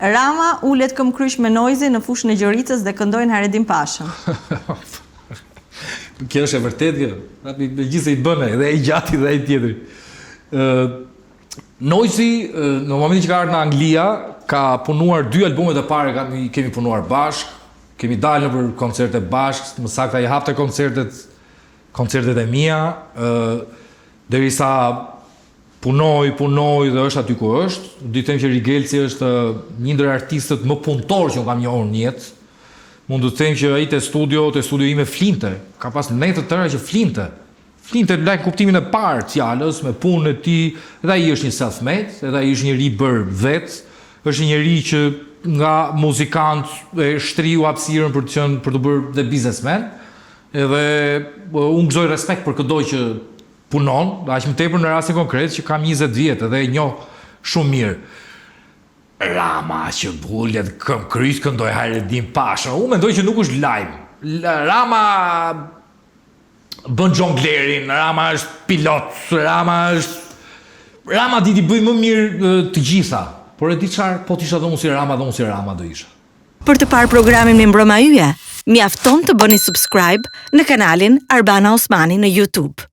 Rama ulet këmbkryq me Nojzi në fushën e Gjoricës dhe këndojnë Haredin Pashën. Kjo është e vërtet kjo. Gjithse i bëne, dhe i gjati dhe i tjetëri. Nojzi, në momentin që ka ardhur në Anglia, ka punuar 2 albumet e parë, kemi punuar bashk, kemi dalë për koncerte bashk, më saktë ai hapte koncertet e mia, derisa punoj dhe është aty ku është. Di të them që Rigelci është një ndër artistët më punëtor që unë kam njohur në jetë. Mund të them që ai te studio ime flinte. Ka pas ne të tëra që flinte. Flinte në kuptimin e parë të fjalës, me punën e tij, edhe ai është një self-made, edhe ai është njëri bër vet, është njëri që nga muzikant e shtriu hapësirën për të bërë dhe biznesmen. Edhe unë gëzoj respekt për çdo që punon, aq më tepër në rastin konkret që kam 20 vjet edhe e njoh shumë mirë. Rama që bullet këmbkryq këndoj Haredin Pashën. Unë mendoj që nuk është lajm. Rama bën xhonglerin, Rama është pilot, Rama di t'i bëj më mirë të gjitha. Por e di çfarë, po t'isha dhënë si Rama do isha. Për të parë programin me Mbrëma Yje, mjafton të bëni subscribe në kanalin Arbana Osmani në YouTube.